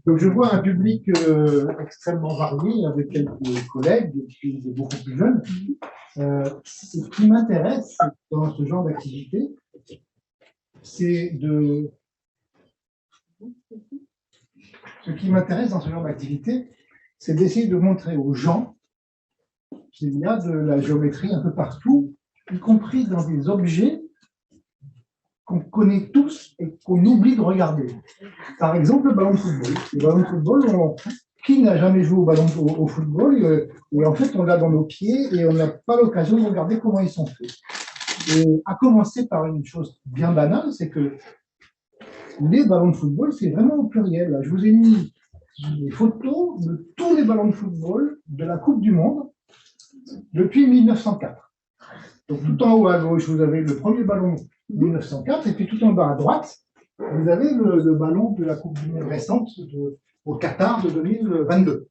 Donc, je vois un public extrêmement varié avec quelques collègues, qui sont beaucoup plus jeunes. Ce qui m'intéresse dans ce genre d'activité, c'est de... Ce qui m'intéresse dans ce genre d'activité, c'est d'essayer de montrer aux gens qu'il y a de la géométrie un peu partout, y compris dans des objets qu'on connaît tous et qu'on oublie de regarder. Par exemple, le ballon de football. Le ballon de football, qui n'a jamais joué au football et en fait, on l'a dans nos pieds et on n'a pas l'occasion de regarder comment ils sont faits. Et à commencer par une chose bien banale, c'est que les ballons de football, c'est vraiment au pluriel. Là, je vous ai mis des photos de tous les ballons de football de la Coupe du Monde depuis 1904. Donc, tout en haut à gauche, vous avez le premier ballon 1904, et puis tout en bas à droite, vous avez le ballon de la Coupe du Monde récente au Qatar de 2022.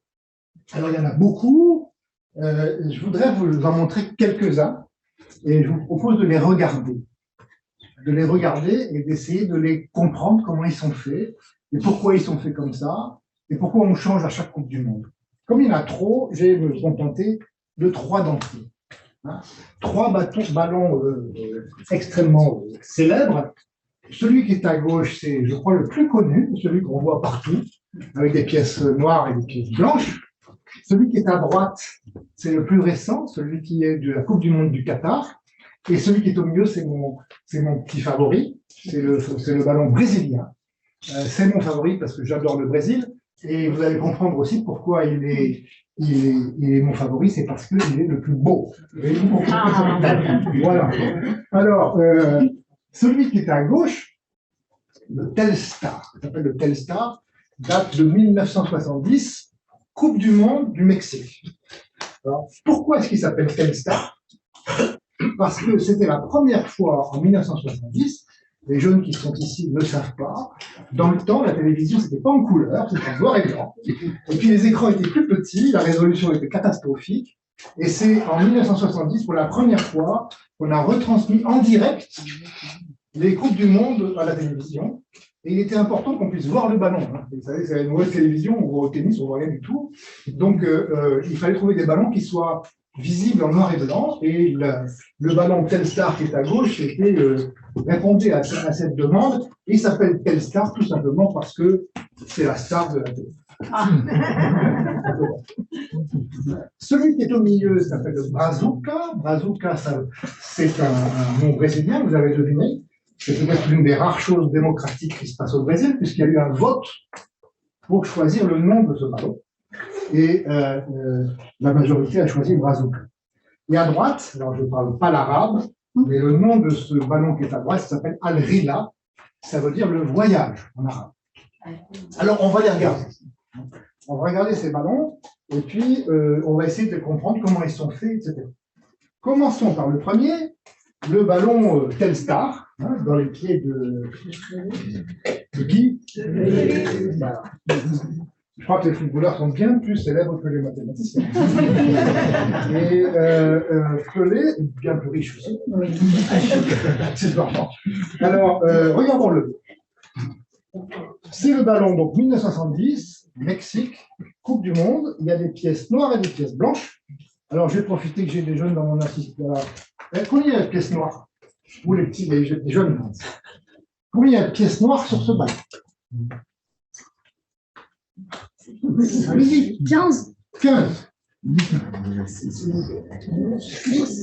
Alors, il y en a beaucoup. Je voudrais vous en montrer quelques-uns, et je vous propose de les regarder. De les regarder et d'essayer de les comprendre, comment ils sont faits, et pourquoi ils sont faits comme ça, et pourquoi on change à chaque Coupe du Monde. Comme il y en a trop, je vais me contenter de 3 d'entre eux. Trois ballons extrêmement célèbres. Celui qui est à gauche, c'est, je crois, le plus connu, celui qu'on voit partout, avec des pièces noires et des pièces blanches. Celui qui est à droite, c'est le plus récent, celui qui est de la Coupe du Monde du Qatar. Et celui qui est au milieu, c'est mon petit favori, c'est le ballon brésilien. C'est mon favori parce que j'adore le Brésil. Et vous allez comprendre aussi pourquoi il est mon favori, c'est parce qu'il est le plus beau. Voilà. Alors, celui qui est à gauche, le Telstar, ça s'appelle le Telstar, date de 1970, Coupe du Monde du Mexique. Alors, pourquoi est-ce qu'il s'appelle Telstar? Parce que c'était la première fois en 1970. Les jeunes qui sont ici ne savent pas. Dans le temps, la télévision, c'était pas en couleur, c'était en noir et blanc. Et puis les écrans étaient plus petits, la résolution était catastrophique. Et c'est en 1970, pour la première fois, qu'on a retransmis en direct les Coupes du Monde à la télévision. Et il était important qu'on puisse voir le ballon. Vous savez, c'est la nouvelle télévision, on voit au tennis, on voit rien du tout. Donc, il fallait trouver des ballons qui soient visible en noir et blanc, et le ballon Telstar qui est à gauche répondait à cette demande, et il s'appelle Telstar tout simplement parce que c'est la star de la télé. Celui qui est au milieu s'appelle le Brazuca. Brazuca, c'est un nom brésilien, vous avez deviné. C'est peut-être l'une des rares choses démocratiques qui se passe au Brésil, puisqu'il y a eu un vote pour choisir le nom de ce ballon. Et la majorité a choisi Brazuca. Et à droite, alors je ne parle pas l'arabe, mais le nom de ce ballon qui est à droite s'appelle Al-Rila, ça veut dire le voyage en arabe. Alors on va les regarder. On va regarder ces ballons, et puis on va essayer de comprendre comment ils sont faits, etc. Commençons par le premier, le ballon Telstar, dans les pieds de qui? Voilà. Je crois que les footballeurs sont bien plus célèbres que les mathématiciens. Et Pelé est bien plus riche aussi. C'est normal. Alors, regardons-le. C'est le ballon, donc 1970, Mexique, Coupe du Monde. Il y a des pièces noires et des pièces blanches. Alors, je vais profiter que j'ai des jeunes dans mon assistant. Combien il y a de pièces noires? Ou les petits, les jeunes. Combien il y a de pièces noires sur ce ballon? 15. 15.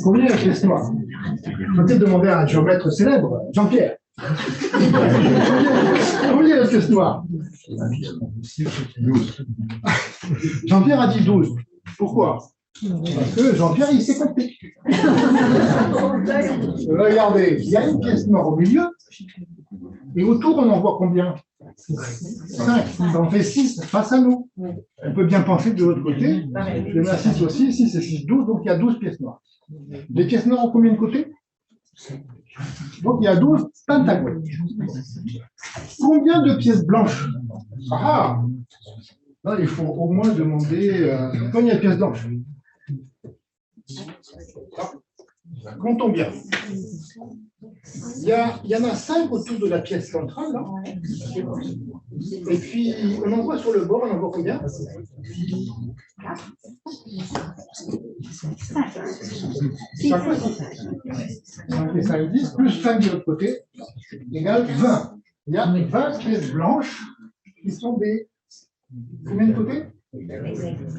Combien il y a de pièces noires? Je peux peut-être demander à un géomètre célèbre, Jean-Pierre. Combien il y a de pièces noires? 12. Jean-Pierre a dit 12. Pourquoi? Parce que Jean-Pierre, il s'est compté. Regardez, il y a une pièce noire au milieu, et autour, on en voit combien? 5. Ça en fait 6 face à nous. On peut bien penser de l'autre côté. Je mets 6 aussi, 6 et 6, 12, donc il y a 12 pièces noires. Les pièces noires ont combien de côtés? Donc il y a 12 pentagones. Combien de pièces blanches? Ah! Là, il faut au moins demander combien de pièces blanches? Comptons bien. Il y en a 5 autour de la pièce centrale, là. Et puis, on en voit sur le bord, on en voit combien? 5 et 5, 10, plus 5 de l'autre côté, égale 20. Il y a 20 pièces blanches qui sont des... Combien de côtés?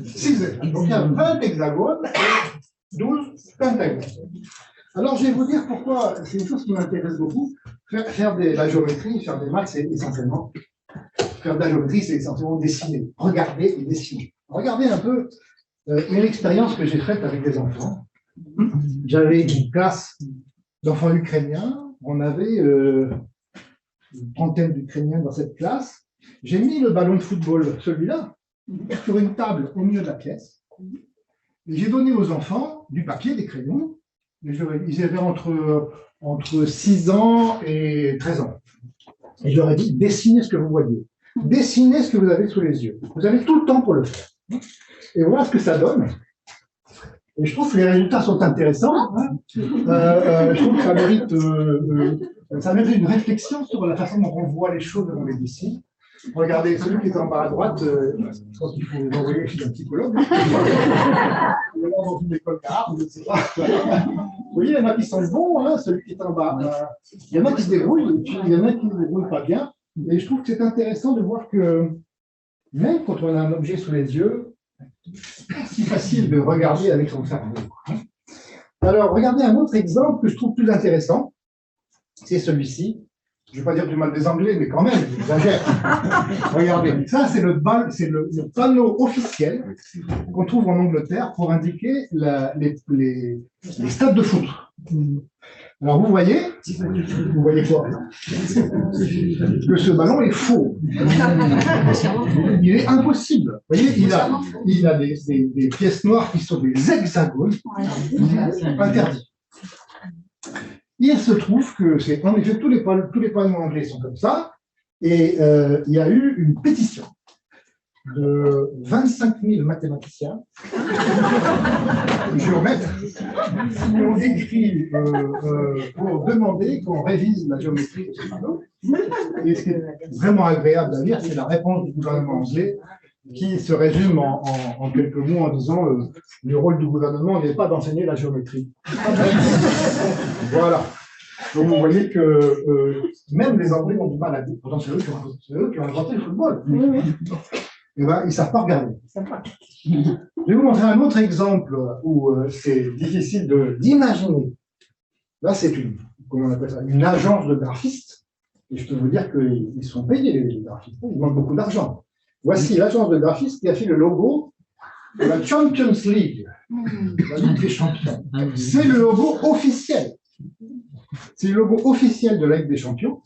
6 hexagones. Donc il y a 20 hexagones et 12 pentagones. Alors je vais vous dire pourquoi, c'est une chose qui m'intéresse beaucoup. Faire de la géométrie, faire des maths, c'est essentiellement... Faire de la géométrie, c'est essentiellement dessiner. Regarder et dessiner. Regardez un peu une expérience que j'ai faite avec des enfants. J'avais une classe d'enfants ukrainiens. On avait une trentaine d'Ukrainiens dans cette classe. J'ai mis le ballon de football, celui-là, sur une table au milieu de la pièce. Et j'ai donné aux enfants du papier, des crayons. Ils avaient entre 6 ans et 13 ans. Et je leur ai dit, dessinez ce que vous voyez. Dessinez ce que vous avez sous les yeux. Vous avez tout le temps pour le faire. Et voilà ce que ça donne. Et je trouve que les résultats sont intéressants. Je trouve que ça mérite une réflexion sur la façon dont on voit les choses quand on les dessine. Regardez, celui qui est en bas à droite, je pense qu'il faut l'envoyer chez un psychologue. Ou alors dans une école d'art, je ne sais pas. Vous voyez, il y en a qui sont bons, hein, celui qui est en bas. Il y en a qui se débrouillent, et puis il y en a qui ne se débrouillent pas bien. Et je trouve que c'est intéressant de voir que même quand on a un objet sous les yeux, c'est pas si facile de regarder avec son cerveau. Alors, regardez un autre exemple que je trouve plus intéressant. C'est celui-ci. Je ne vais pas dire du mal des Anglais, mais quand même, j'exagère. Regardez, ça c'est le panneau officiel qu'on trouve en Angleterre pour indiquer les stades de foot. Alors vous voyez quoi? Que ce ballon est faux. Il est impossible. Vous voyez, il a des pièces noires qui sont des hexagones. Interdits. Il se trouve que c'est en effet tous les panneaux anglais sont comme ça, et il y a eu une pétition de 25 000 mathématiciens, géomètres, qui ont écrit pour demander qu'on révise la géométrie de ces panneaux. Et ce qui est vraiment agréable à lire, c'est la réponse du gouvernement anglais, qui se résume en quelques mots en disant le rôle du gouvernement n'est pas d'enseigner la géométrie. Voilà. Donc vous voyez que même les Anglais ont du mal à dire. Pourtant, c'est eux qui ont inventé le football. Et ben, ils ne savent pas regarder. Je vais vous montrer un autre exemple où c'est difficile d'imaginer. Là, c'est comment on appelle ça, une agence de graphistes. Et je peux vous dire qu'ils sont payés, les graphistes. Ils demandent beaucoup d'argent. Voici l'agence de graphistes qui a fait le logo de la Champions League, la Ligue des Champions. C'est le logo officiel. C'est le logo officiel de la Ligue des Champions.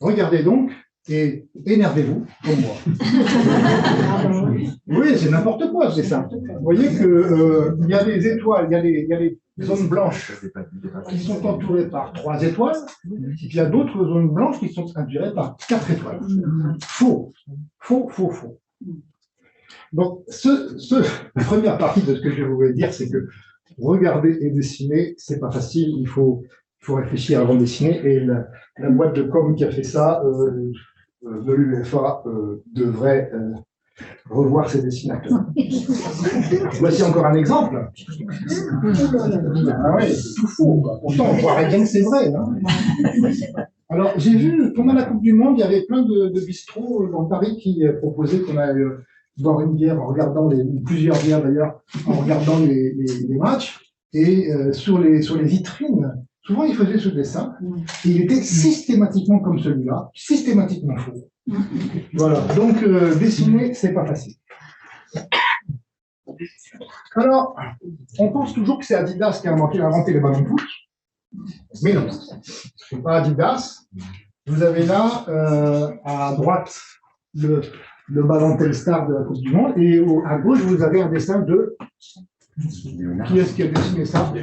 Regardez donc et énervez-vous comme moi. Oui, c'est n'importe quoi, c'est ça. Vous voyez qu'il y a des étoiles, il y a des zones blanches qui sont entourées par 3 étoiles, et puis il y a d'autres zones blanches qui sont entourées par 4 étoiles. Faux. Donc, la première partie de ce que je voulais dire, c'est que regarder et dessiner, c'est pas facile, il faut réfléchir avant de dessiner, et la boîte de com qui a fait ça, de l'UEFA, devrait revoir ses dessinateurs. Voici encore un exemple. Ah ouais, c'est tout faux. Pourtant, on croirait bien que c'est vrai. Hein. Alors, j'ai vu, pendant la Coupe du Monde, il y avait plein de bistrots dans Paris qui proposaient qu'on aille boire une bière en regardant plusieurs bières d'ailleurs, en regardant les matchs. Et sur les vitrines, souvent ils faisaient ce dessin, et il était systématiquement comme celui-là, systématiquement faux. Voilà, donc dessiner, c'est pas facile. Alors, on pense toujours que c'est Adidas qui a inventé les ballons de foot, mais non, c'est pas Adidas. Vous avez là, à droite, le ballon Telstar de la Coupe du Monde, et à gauche, vous avez un dessin de... Qui est-ce qui a dessiné ça?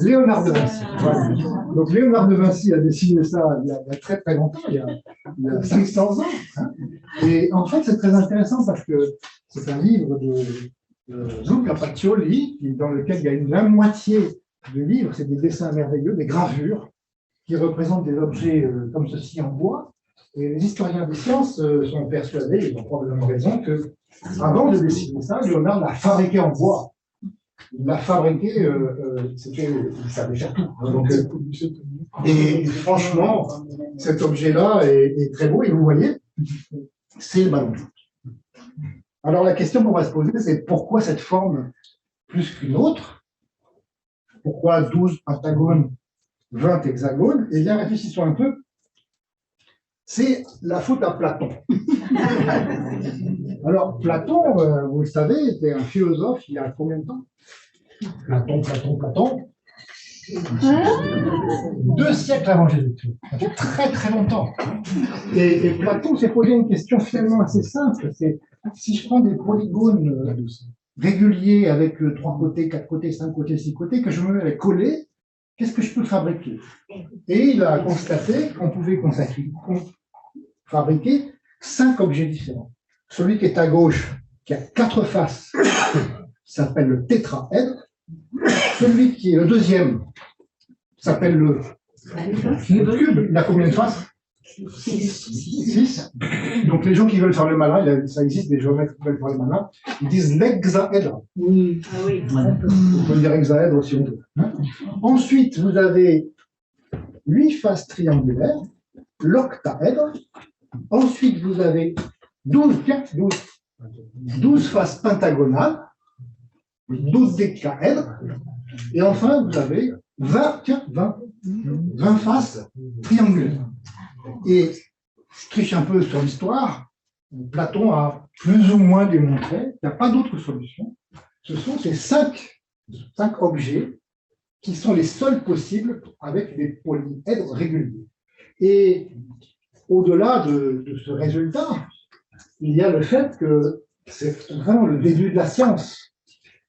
Léonard de Vinci. Voilà. Donc Léonard de Vinci a dessiné ça il y a très très longtemps, il y a 500 ans. Hein. Et en fait, c'est très intéressant parce que c'est un livre de Luca Pacioli, dans lequel il y a la moitié du livre, c'est des dessins merveilleux, des gravures qui représentent des objets comme ceci en bois. Et les historiens des sciences sont persuadés, ils ont probablement raison, que avant de dessiner ça, Léonard l'a fabriqué en bois. Il l'a fabriqué, il savait faire tout. Donc, et franchement, cet objet-là est très beau, et vous voyez, c'est le ballon de foot. Alors la question qu'on va se poser, c'est pourquoi cette forme plus qu'une autre? Pourquoi 12 pentagones, 20 hexagones? Eh bien, réfléchissons un peu. C'est la faute à Platon. Alors, Platon, vous le savez, était un philosophe il y a combien de temps? Platon. 2 siècles avant Jésus-Christ. Ça fait très très longtemps. Et Platon s'est posé une question finalement assez simple. C'est si je prends des polygones réguliers avec 3 côtés, 4 côtés, 5 côtés, 6 côtés, que je me mets à les coller, qu'est-ce que je peux fabriquer? Et il a constaté qu'on pouvait fabriquer 5 objets différents. Celui qui est à gauche, qui a 4 faces, s'appelle le tétraèdre. Celui qui est le deuxième s'appelle le cube. Il a combien de faces? 6. Donc les gens qui veulent faire le malin, ça existe des géomètres qui veulent faire le malin, ils disent l'hexaèdre. Oui. Ah oui. On peut dire hexaèdre si on veut. Ensuite, vous avez 8 faces triangulaires, l'octaèdre. Ensuite, vous avez 12 faces pentagonales, 12 décaèdres. Et enfin, vous avez 20 faces triangulaires. Et je triche un peu sur l'histoire. Platon a plus ou moins démontré qu'il n'y a pas d'autre solution. Ce sont ces 5 objets qui sont les seuls possibles avec des polyèdres réguliers. Et au-delà de ce résultat, il y a le fait que c'est vraiment le début de la science.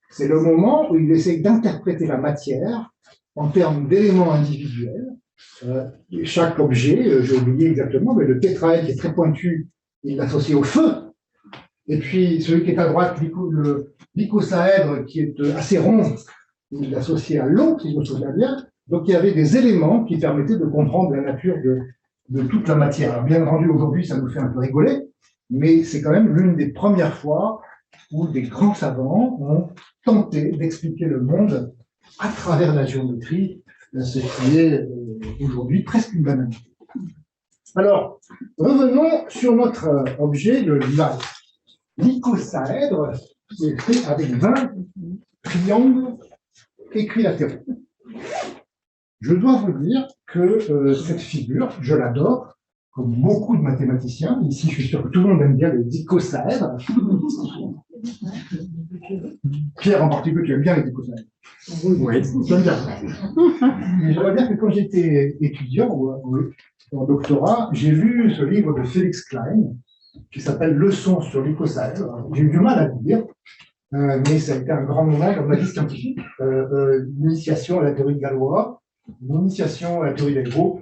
C'est le moment où il essaie d'interpréter la matière en termes d'éléments individuels. Chaque objet, j'ai oublié exactement, mais le tétraèdre qui est très pointu, il l'associe au feu. Et puis celui qui est à droite, le l'icosaèdre qui est assez rond, il l'associe à l'eau, si je me souviens bien. Donc il y avait des éléments qui permettaient de comprendre la nature de toute la matière. Alors, bien entendu, aujourd'hui, ça nous fait un peu rigoler, mais c'est quand même l'une des premières fois où des grands savants ont tenté d'expliquer le monde à travers la géométrie, ce qui est aujourd'hui presque une banalité. Alors, revenons sur notre objet, l'icosaèdre, qui est fait avec 20 triangles équilatéraux. Je dois vous dire que cette figure, je l'adore, comme beaucoup de mathématiciens. Ici, je suis sûr que tout le monde aime bien les icosaèdres. Pierre, en particulier, tu aimes bien les icosaèdres. Oui, j'aime bien. Mais je dois dire que quand j'étais étudiant en doctorat, j'ai lu ce livre de Félix Klein qui s'appelle Leçons sur l'icosaèdre. J'ai eu du mal à le lire, mais ça a été un grand moment dans ma vie scientifique. L'initiation à la théorie de Galois, l'initiation à la théorie des groupes,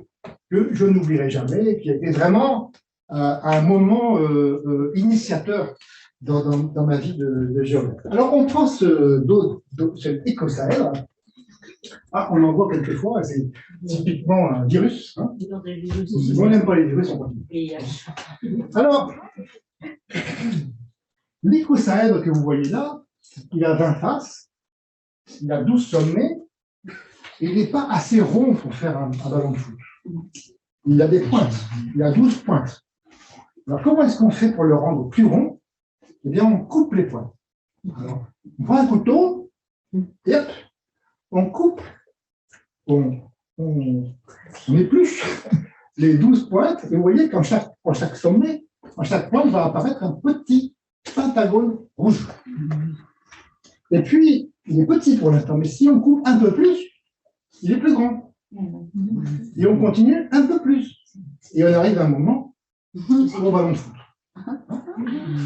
que je n'oublierai jamais, qui a été vraiment un moment initiateur dans ma vie de géomètre. Alors, on prend cet icosaèdre. Ah, on en voit quelquefois, c'est typiquement un virus. Hein. On n'aime pas les virus, on continue. Alors, l'icosaèdre que vous voyez là, il a 20 faces, il a 12 sommets, et il n'est pas assez rond pour faire un ballon de foot. Il a des pointes, il a 12 pointes. Alors, comment est-ce qu'on fait pour le rendre plus rond? Eh bien, on coupe les pointes. Alors, on prend un couteau, et hop, on coupe, on épluche les 12 pointes, et vous voyez qu'en chaque sommet, en chaque pointe va apparaître un petit pentagone rouge. Et puis, il est petit pour l'instant, mais si on coupe un peu plus, il est plus grand. Et on continue un peu plus. Et on arrive à un moment au ballon de foot.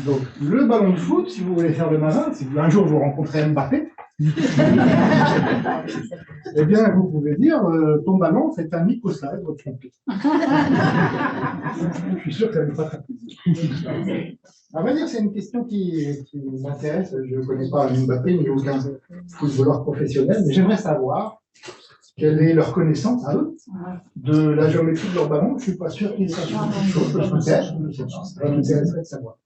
Donc, le ballon de foot, si vous voulez faire le malin, si un jour vous rencontrez Mbappé, eh bien, vous pouvez dire ton ballon, c'est un icosaèdre trompé. Je suis sûr que ça ne va pas très plaisir. À vrai dire, c'est une question qui m'intéresse. Je ne connais pas Mbappé ni aucun footballeur professionnel, mais j'aimerais savoir quelle est leur connaissance à eux de la géométrie de leur ballon. Je ne suis pas sûr qu'ils sachent quelque chose, peut-être, je ne sais pas, ça m'intéresserait de savoir.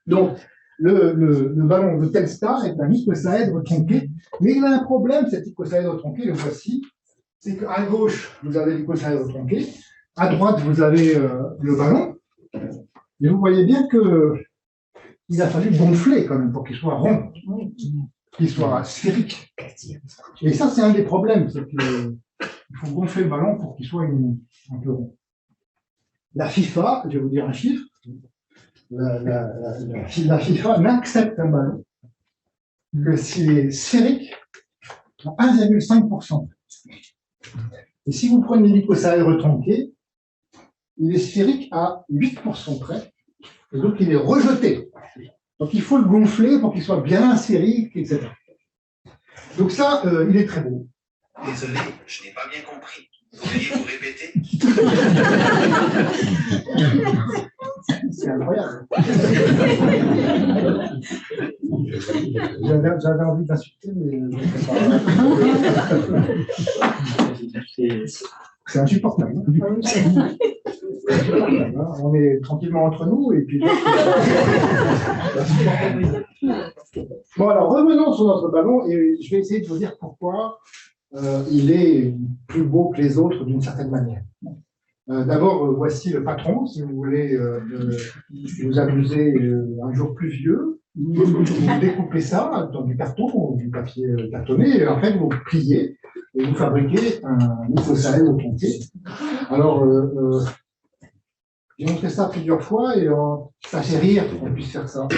Donc, le ballon de Telstar est un icosahèdre tronqué, mais il a un problème, cet icosahèdre tronqué, le voici, c'est qu'à gauche, vous avez l'icosahèdre tronqué, à droite, vous avez le ballon, et vous voyez bien qu'il a fallu gonfler quand même pour qu'il soit rond, qu'il soit sphérique. Et ça, c'est un des problèmes, c'est qu'il faut gonfler le ballon pour qu'il soit un peu rond. La FIFA, je vais vous dire un chiffre, la FIFA n'accepte un ballon que s'il est sphérique à 1,5%. Et si vous prenez l'icosahèdre tronqué, il est sphérique à 8% près, et donc il est rejeté. Donc il faut le gonfler pour qu'il soit bien sphérique, etc. Donc ça, il est très beau. Désolé, je n'ai pas bien compris. Pourriez-vous répéter? C'est incroyable. J'avais envie d'insulter, mais je ne sais pas. C'est insupportable. On est tranquillement entre nous et puis. Bon, alors revenons sur notre ballon et je vais essayer de vous dire pourquoi il est plus beau que les autres d'une certaine manière. D'abord, voici le patron, si vous voulez vous amuser un jour pluvieux. Vous découpez ça dans du carton ou du papier cartonné, et après vous pliez et vous fabriquez un icosahèdre tronqué. Alors, j'ai montré ça plusieurs fois et ça fait rire qu'on puisse faire ça.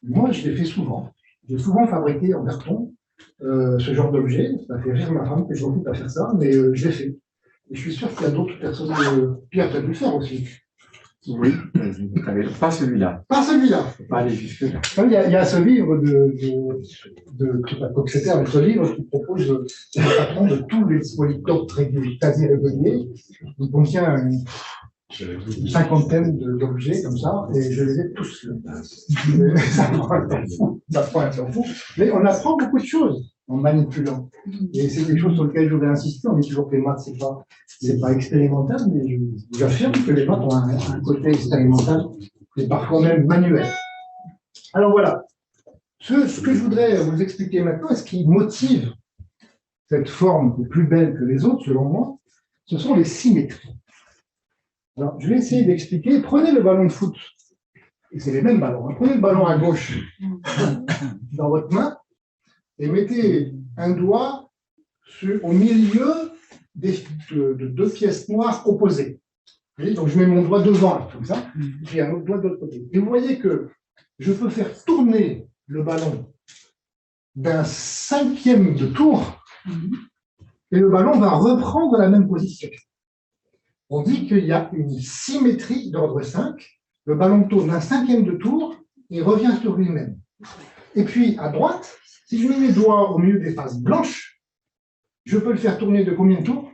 Moi, je l'ai fait souvent. J'ai souvent fabriqué en carton ce genre d'objet. Ça fait rire ma femme que je m'occupe à faire ça, mais je l'ai fait. Et je suis sûr qu'il y a d'autres personnes. Pierre, tu as dû le faire aussi. Oui, pas celui-là. Pas celui-là. Pas aller jusque-là. Il y a ce livre je sais pas quoi que c'était, mais ce livre qui propose le patron de tous les polytopes quasi réguliers. Il contient une cinquantaine d'objets comme ça, et je les ai tous. Ça prend un temps fou. Mais on apprend beaucoup de choses en manipulant. Et c'est quelque chose sur lequel je voudrais insister. On dit toujours que les maths, c'est pas expérimental, mais j'affirme que les maths ont un côté expérimental et parfois même manuel. Alors voilà. Ce que je voudrais vous expliquer maintenant, et ce qui motive cette forme qui est plus belle que les autres, selon moi, ce sont les symétries. Alors, je vais essayer d'expliquer. Prenez le ballon de foot, et c'est les mêmes ballons. Prenez le ballon à gauche dans votre main et mettez un doigt au milieu de deux pièces noires opposées. Donc, je mets mon doigt devant, comme ça, et un autre doigt de l'autre côté. Et vous voyez que je peux faire tourner le ballon d'un cinquième de tour, et le ballon va reprendre la même position. On dit qu'il y a une symétrie d'ordre 5. Le ballon tourne un cinquième de tour et revient sur lui-même. Et puis, à droite, si je mets mes doigts au milieu des faces blanches, je peux le faire tourner de combien de tours?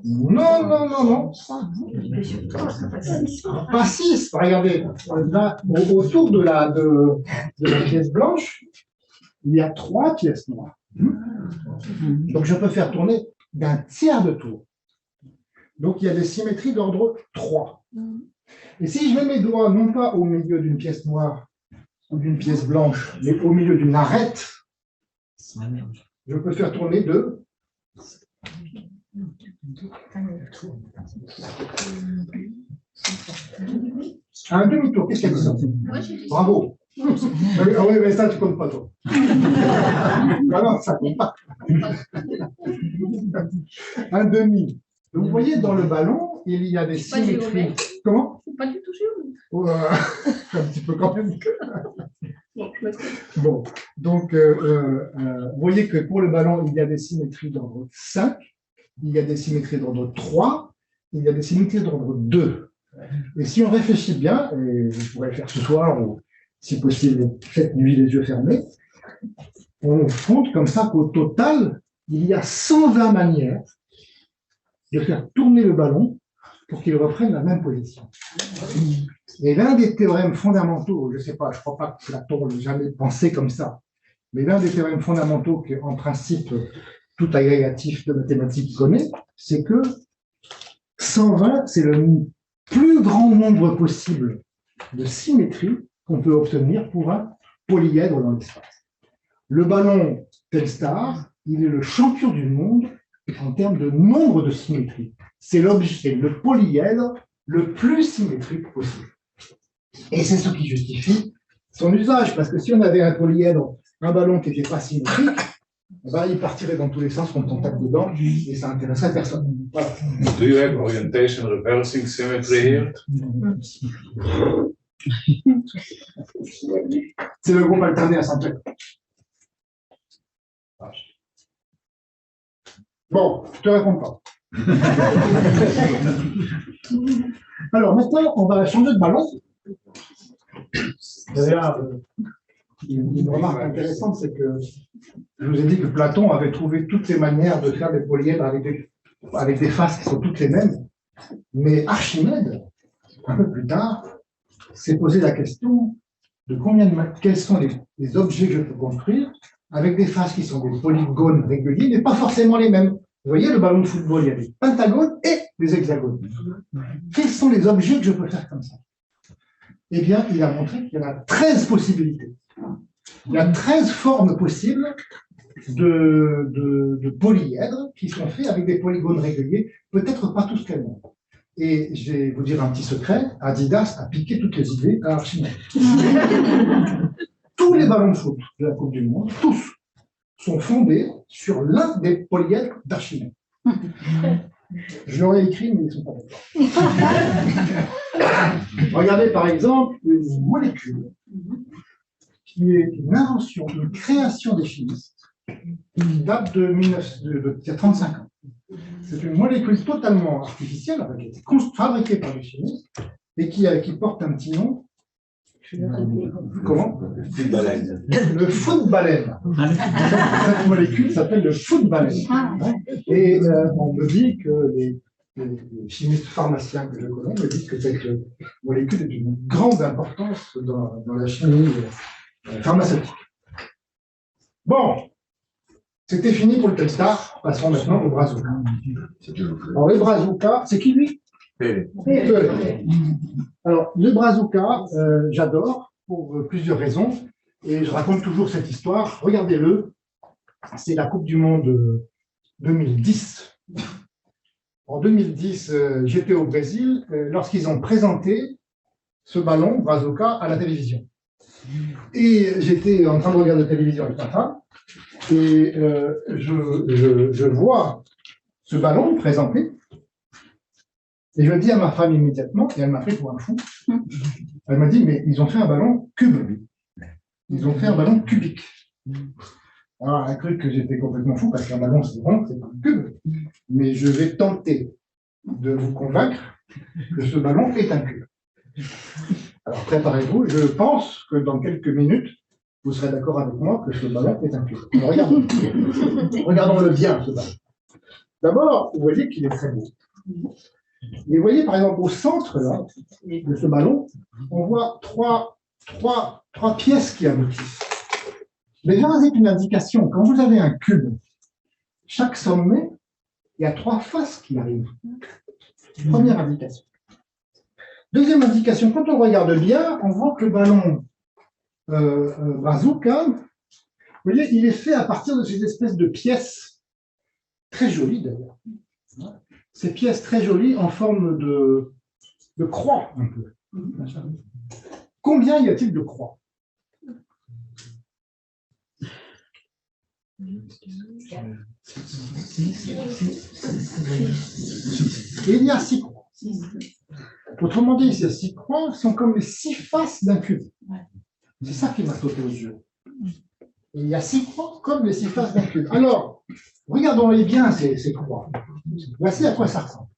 Non. Pas 6. Regardez, là, autour de la pièce blanche, il y a 3 pièces noires. Donc, je peux faire tourner d'un tiers de tour. Donc, il y a des symétries d'ordre 3. Et si je mets mes doigts, non pas au milieu d'une pièce noire ou d'une pièce blanche, mais au milieu d'une arête, je peux faire tourner de un demi-tour. Qu'est-ce qu'il y a ça? Bravo. Ah oui, mais ça, tu ne comptes pas, toi. Ah non, ça ne compte pas. Un demi. Donc, vous voyez, dans le ballon, il y a des symétries. Comment? Pas du tout Un petit peu quand même. Bon, je mettrai. Bon, donc, vous voyez que pour le ballon, il y a des symétries d'ordre 5, il y a des symétries d'ordre 3, il y a des symétries d'ordre 2. Et si on réfléchit bien, et vous pourrez le faire ce soir, ou si possible, cette nuit les yeux fermés, on compte comme ça qu'au total, il y a 120 manières de faire tourner le ballon pour qu'il reprenne la même position. Et l'un des théorèmes fondamentaux, je ne sais pas, je ne crois pas que Platon n'ait jamais pensé comme ça, mais l'un des théorèmes fondamentaux qu'en principe tout agrégatif de mathématiques connaît, c'est que 120, c'est le plus grand nombre possible de symétries qu'on peut obtenir pour un polyèdre dans l'espace. Le ballon Telstar, il est le champion du monde en termes de nombre de symétries. C'est l'objet, le polyèdre le plus symétrique possible. Et c'est ce qui justifie son usage, parce que si on avait un polyèdre, un ballon qui n'était pas symétrique, ben, il partirait dans tous les sens quand on tape dedans, et ça n'intéresserait personne. Voilà. Do you have orientation reversing symmetry here? C'est le groupe alterné à Saint-Jacques. Bon, je te réponds pas. Alors maintenant, on va changer de ballon. D'ailleurs, une remarque intéressante, c'est que je vous ai dit que Platon avait trouvé toutes les manières de faire des polyèdres avec des faces qui sont toutes les mêmes. Mais Archimède, un peu plus tard, s'est posé la question de quels sont les objets que je peux construire avec des faces qui sont des polygones réguliers, mais pas forcément les mêmes. Vous voyez, le ballon de football, il y a des pentagones et des hexagones. Quels sont les objets que je peux faire comme ça? Eh bien, il a montré qu'il y en a 13 possibilités. Il y a 13 formes possibles de polyèdres qui sont faits avec des polygones réguliers, peut-être pas tous les mêmes. Et je vais vous dire un petit secret, Adidas a piqué toutes les idées à Archimède. Tous les ballons de foot de la Coupe du Monde, tous, sont fondés sur l'un des polyèdres d'Archimède. Je l'aurais écrit, mais ils ne sont pas d'accord. Regardez par exemple une molécule qui est une invention, une création des chimistes qui date d'il y a 35 ans. C'est une molécule totalement artificielle, qui a été fabriquée par les chimistes et qui porte un petit nom. Comment? Le footballène. Cette molécule s'appelle le footballène. Et on me dit que les chimistes pharmaciens que je connais me disent que cette molécule est d'une grande importance dans la chimie pharmaceutique. Bon, c'était fini pour le Telstar. Passons maintenant au Brazuca. Alors, le Brazuca, c'est qui lui? Alors, le Brazuca, j'adore pour plusieurs raisons, et je raconte toujours cette histoire. Regardez-le, c'est la Coupe du Monde 2010. En 2010, j'étais au Brésil lorsqu'ils ont présenté ce ballon Brazuca à la télévision. Et j'étais en train de regarder la télévision avec ma femme, et je vois ce ballon présenté. Et je le dis à ma femme immédiatement, et elle m'a pris pour un fou. Elle m'a dit, mais ils ont fait un ballon cube. Ils ont fait un ballon cubique. Alors, elle a cru que j'étais complètement fou, parce qu'un ballon, c'est rond, c'est pas un cube. Mais je vais tenter de vous convaincre que ce ballon est un cube. Alors, préparez-vous. Je pense que dans quelques minutes, vous serez d'accord avec moi que ce ballon est un cube. Alors, regardons-le bien, ce ballon. D'abord, vous voyez qu'il est très beau. Et vous voyez, par exemple, au centre là, de ce ballon, on voit trois pièces qui aboutissent. Mais là, c'est une indication. Quand vous avez un cube, chaque sommet, il y a 3 faces qui arrivent. Première indication. Deuxième indication, quand on regarde bien, on voit que le ballon Brazuca, vous voyez, il est fait à partir de ces espèces de pièces très jolies d'ailleurs. Ces pièces très jolies en forme de croix, un peu. Combien y a-t-il de croix? Et il y a 6 croix. Autrement dit, ces 6 croix sont comme les 6 faces d'un cube. C'est ça qui m'a sauté aux yeux. Et il y a 6 croix comme les 6 faces d'un cube. Alors, regardons-les bien, ces croix. Voici à quoi ça ressemble.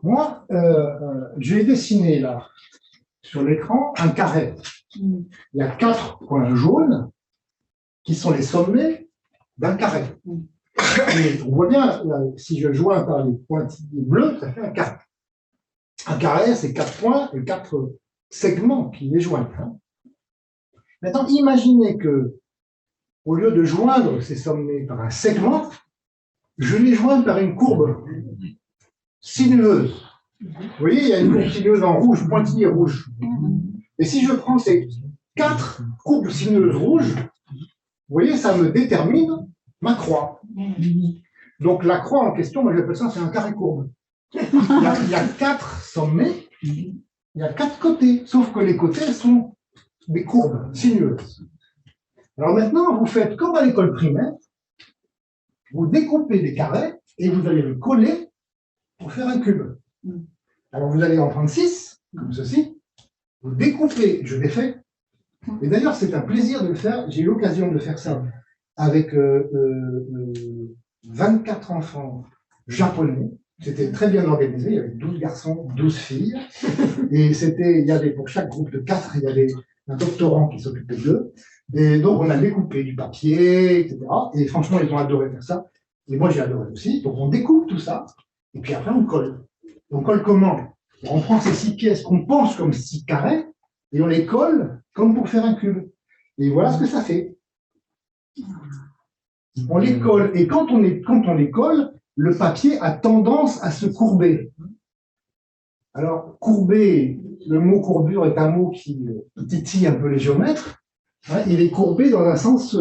Moi, j'ai dessiné là, sur l'écran, un carré. Il y a 4 points jaunes qui sont les sommets d'un carré. Et on voit bien, là, si je joins par les pointillés bleus, ça fait un carré. Un carré, c'est 4 points et 4 segments qui les joignent. Maintenant, imaginez que, au lieu de joindre ces sommets par un segment, je les joins par une courbe sinueuse. Vous voyez, il y a une courbe sinueuse en rouge, pointillée rouge. Et si je prends ces 4 courbes sinueuses rouges, vous voyez, ça me détermine ma croix. Donc la croix en question, moi j'appelle ça, c'est un carré courbe. Il y a 4 sommets, il y a 4 côtés, sauf que les côtés sont des courbes sinueuses. Alors maintenant, vous faites comme à l'école primaire, vous découpez des carrés et vous allez le coller pour faire un cube. Alors vous allez en prendre 6, comme ceci, vous découpez, je l'ai fait, et d'ailleurs c'est un plaisir de le faire, j'ai eu l'occasion de faire ça avec 24 enfants japonais, c'était très bien organisé, il y avait 12 garçons, 12 filles, et il y avait pour chaque groupe de 4, il y avait un doctorant qui s'occupait d'eux, et donc on a découpé du papier, etc., et franchement ils ont adoré faire ça, et moi j'ai adoré aussi, donc on découpe tout ça, et puis après on colle. On colle comment? On prend ces 6 pièces qu'on pense comme 6 carrés, et on les colle comme pour faire un cube. Et voilà ce que ça fait. On les colle, et quand on les colle, le papier a tendance à se courber. Alors, courber, le mot courbure est un mot qui titille un peu les géomètres. Hein, il est courbé dans un sens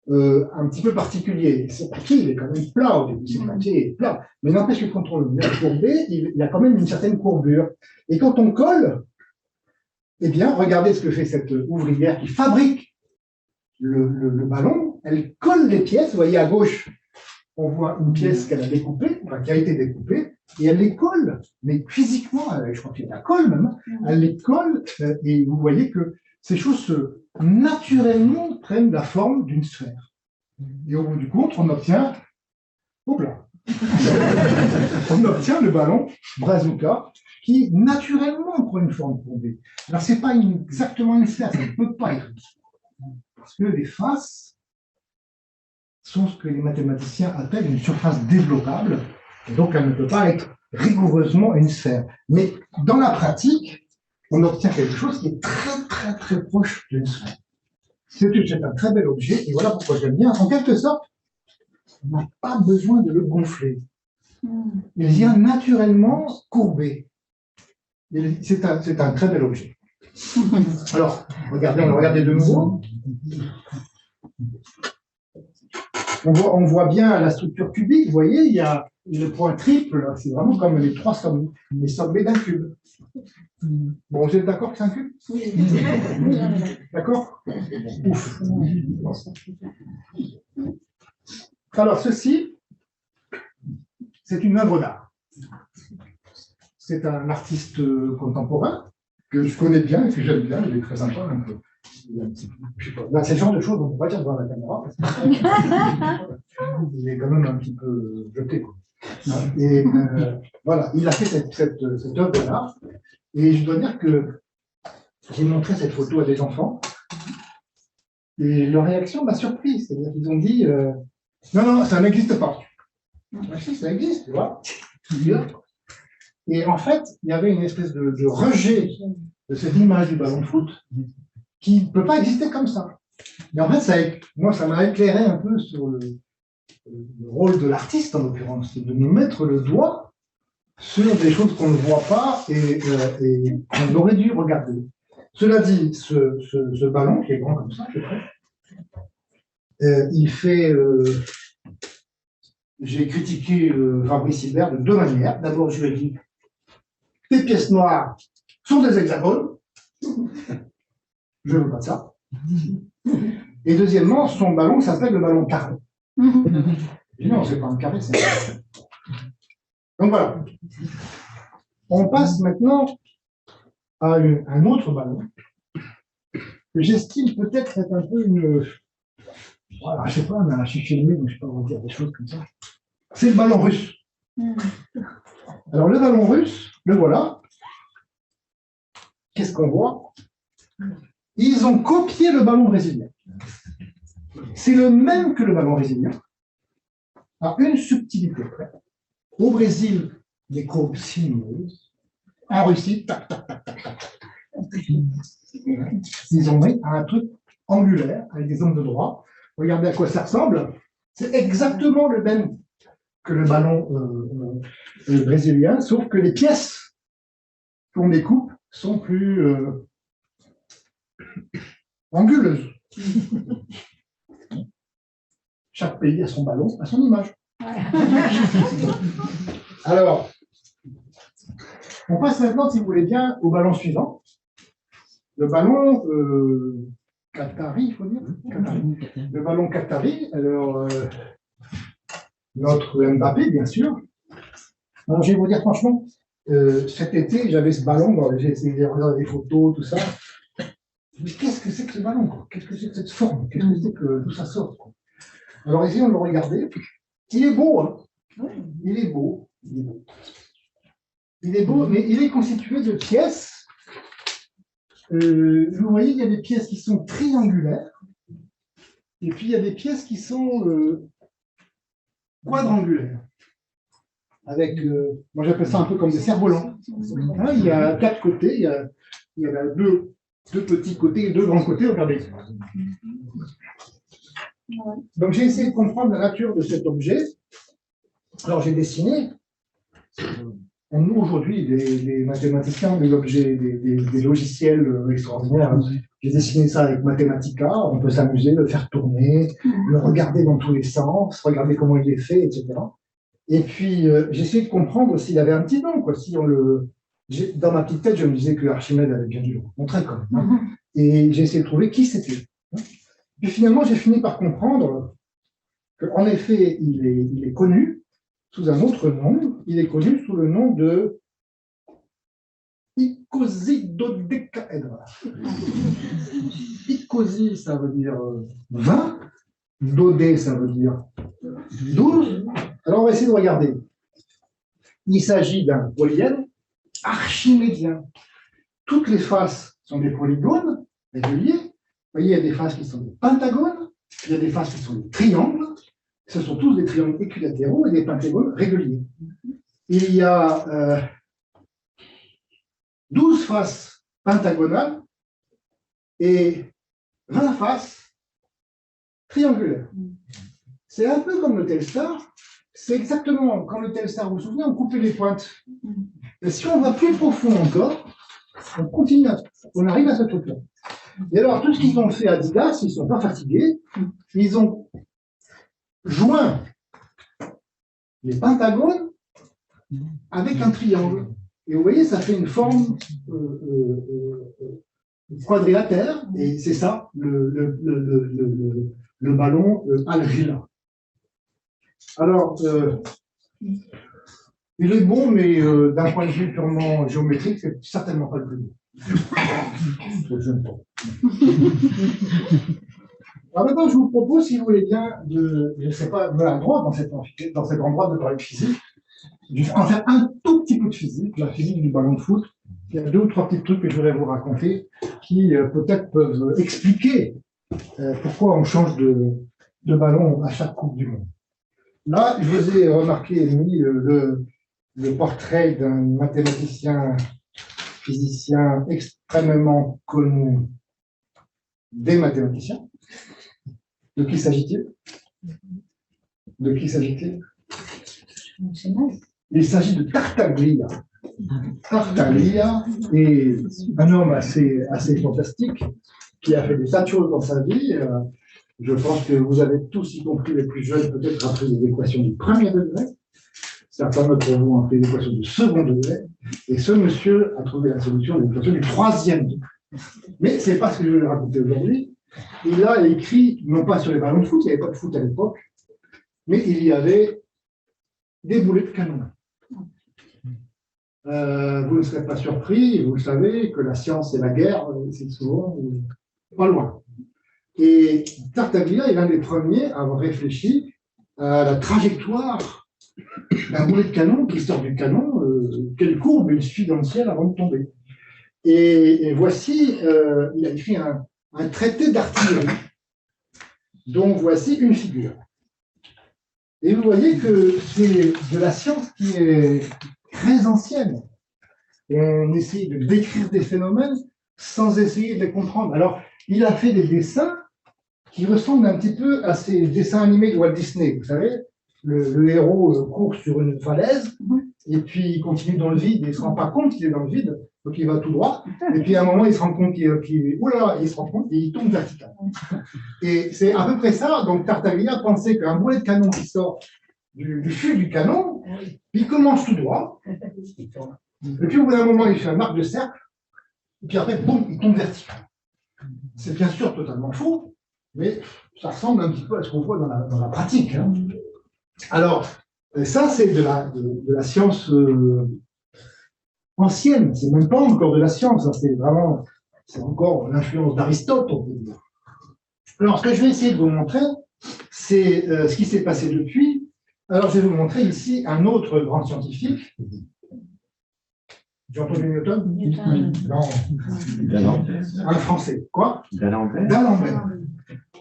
un petit peu particulier. Ce papier, il est quand même plat au début, ce papier est plat. Mais n'empêche que quand on le met courbé, il y a quand même une certaine courbure. Et quand on colle, eh bien, regardez ce que fait cette ouvrière qui fabrique le ballon. Elle colle les pièces. Vous voyez à gauche, on voit une pièce qu'elle a découpée, enfin, qui a été découpée, et elle les colle. Mais physiquement, je crois qu'elle la colle même, elle les colle, et vous voyez que ces choses naturellement prennent la forme d'une sphère. Et au bout du compte, on obtient, on obtient le ballon Brazuca qui naturellement prend une forme courbée. Alors c'est pas exactement une sphère, ça ne peut pas être. Parce que les faces sont ce que les mathématiciens appellent une surface développable, et donc elle ne peut pas être rigoureusement une sphère. Mais dans la pratique, on obtient quelque chose qui est très très très proche d'une sphère. C'est un très bel objet, et voilà pourquoi j'aime bien. En quelque sorte, on n'a pas besoin de le gonfler. Il vient naturellement courbé. C'est un très bel objet. Alors, regardez, on va regarder de nouveau. On voit bien la structure cubique, vous voyez, il y a le point triple, c'est vraiment comme les 3 sommets, les sommets d'un cube. Bon, vous êtes d'accord que c'est un cube? Oui. D'accord? Ouf. Alors, ceci, c'est une œuvre d'art. C'est un artiste contemporain que je connais bien et que j'aime bien, il est très sympa. Donc, c'est le genre de choses qu'on ne peut pas dire devant la caméra. Il est quand même un petit peu jeté, quoi. Et voilà, il a fait cette œuvre d'art. Et je dois dire que j'ai montré cette photo à des enfants. Et leur réaction m'a surpris. C'est-à-dire qu'ils ont dit non, ça n'existe pas. Si, ça existe, tu vois. Et en fait, il y avait une espèce de rejet de cette image du ballon de foot qui ne peut pas exister comme ça. Et en fait, moi, ça m'a éclairé un peu sur le rôle de l'artiste, en l'occurrence, c'est de nous mettre le doigt sur des choses qu'on ne voit pas et qu'on aurait dû regarder. Cela dit, ce ballon, qui est grand comme ça, à peu près, il fait... j'ai critiqué Fabrice Hibert de 2 manières. D'abord, je lui ai dit, les pièces noires sont des hexagones. Je ne veux pas de ça. Et deuxièmement, son ballon s'appelle le ballon carré. Et non, c'est pas un carré, c'est un carré. Donc voilà. On passe maintenant à un autre ballon que j'estime peut-être être un peu une... Voilà, je sais pas, mais je suis filmé, donc je peux pas dire des choses comme ça. C'est le ballon russe. Alors le ballon russe, le voilà. Qu'est-ce qu'on voit? Ils ont copié le ballon brésilien. C'est le même que le ballon brésilien, à une subtilité près. Au Brésil, les courbes sinueuses. En Russie, tac, tac, tac, tac, tac. Ils ont mis un truc angulaire avec des angles de droit. Regardez à quoi ça ressemble. C'est exactement le même que le ballon brésilien, sauf que les pièces qu'on découpe sont plus anguleuses. Chaque pays a son ballon, a son image. Alors, on passe maintenant, si vous voulez bien, au ballon suivant. Le ballon Qatari, il faut dire. Qatari. Le ballon Qatari. Alors, notre Mbappé, bien sûr. Alors, je vais vous dire franchement, cet été, j'avais ce ballon, j'ai essayé de regarder des photos, tout ça. Mais qu'est-ce que c'est que ce ballon, quoi? Qu'est-ce que c'est que cette forme? Qu'est-ce que c'est que tout ça sort, quoi? Alors, essayons de le regarder. Il est beau, hein? Il est beau. Il est beau. Il est beau, mais il est constitué de pièces. Vous voyez, il y a des pièces qui sont triangulaires, et puis il y a des pièces qui sont quadrangulaires. Avec, moi j'appelle ça un peu comme des cerfs-volants. Hein, il y a 4 côtés, il y a deux petits côtés et 2 grands côtés, regardez. Donc j'ai essayé de comprendre la nature de cet objet. Alors j'ai dessiné. Nous, aujourd'hui, les mathématiciens, des objets, des logiciels extraordinaires. J'ai dessiné ça avec Mathematica. On peut s'amuser, le faire tourner, le regarder dans tous les sens, regarder comment il est fait, etc. Et puis, j'ai essayé de comprendre s'il avait un petit nom, quoi. Si on dans ma petite tête, je me disais que Archimède avait bien dû le rencontrer, quand même. Hein. Et j'ai essayé de trouver qui c'était. Puis finalement, j'ai fini par comprendre qu'en effet, il est connu sous un autre nom. Il est connu sous le nom de icosidodécaèdre. Icosi, ça veut dire 20. Dodé, ça veut dire 12. Alors, on va essayer de regarder. Il s'agit d'un polygone archimédien. Toutes les faces sont des polygones réguliers. Vous voyez, il y a des faces qui sont des pentagones, il y a des faces qui sont des triangles. Ce sont tous des triangles équilatéraux et des pentagones réguliers. Il y a 12 faces pentagonales et 20 faces triangulaires. C'est un peu comme le Telstar. C'est exactement comme le Telstar, vous vous souvenez, on coupait les pointes. Et si on va plus profond encore, on continue, on arrive à ce truc-là. Et alors, tout ce qu'ils ont fait à Adidas, ils ne sont pas fatigués, ils ont joint les pentagones avec un triangle. Et vous voyez, ça fait une forme quadrilatère, et c'est ça, le ballon Al-Ghila. Alors, il est bon, mais d'un point de vue purement géométrique, c'est certainement pas le plus beau. Alors maintenant, je vous propose, si vous voulez bien, je ne sais pas, de la droite dans cet endroit de parler de physique, je vais en faire un tout petit peu de physique, la physique du ballon de foot. Il y a 2 ou 3 petits trucs que je voudrais vous raconter qui peut-être peuvent expliquer pourquoi on change de ballon à chaque Coupe du Monde. Là, je vous ai remarqué mis le portrait d'un mathématicien, physicien extrêmement connu des mathématiciens. De qui s'agit-il? De qui s'agit-il? Il s'agit de Tartaglia. Tartaglia est un homme assez fantastique qui a fait des tas de choses dans sa vie. Je pense que vous avez tous, y compris les plus jeunes, peut-être appris des équations du premier degré. Certains d'entre vous ont appris des équations du second degré. Et ce monsieur a trouvé la solution des équations du troisième degré. Mais ce n'est pas ce que je vais raconter aujourd'hui. Il a écrit, non pas sur les ballons de foot, il n'y avait pas de foot à l'époque, mais il y avait des boulets de canon. Vous ne serez pas surpris, vous le savez, que la science et la guerre, c'est souvent pas loin. Et Tartaglia est l'un des premiers à avoir réfléchi à la trajectoire d'un boulet de canon qui sort du canon, quelle courbe il suit dans le ciel avant de tomber. Et voici, il a écrit un traité d'artillerie, dont voici une figure. Et vous voyez que c'est de la science qui est très ancienne. On essaye de décrire des phénomènes sans essayer de les comprendre. Alors, il a fait des dessins qui ressemblent un petit peu à ces dessins animés de Walt Disney. Vous savez, le héros court sur une falaise, et puis il continue dans le vide, et il ne se rend pas compte qu'il est dans le vide, donc il va tout droit, et puis à un moment, il se rend compte il se rend compte, et il tombe vertical. Et c'est à peu près ça. Donc Tartaglia pensait qu'un boulet de canon qui sort du fût du canon, il commence tout droit, et puis au bout d'un moment, il fait un arc de cercle, et puis après, boum, il tombe vertical. C'est bien sûr totalement faux, mais ça ressemble un petit peu à ce qu'on voit dans la pratique. Hein. Alors, ça, c'est de la science ancienne, c'est même pas encore de la science, hein, c'est encore l'influence d'Aristote, on peut dire. Alors, ce que je vais essayer de vous montrer, c'est ce qui s'est passé depuis. Alors, je vais vous montrer ici un autre grand scientifique. J'ai entendu Newton? Non. Un Français. Quoi? D'Alembert.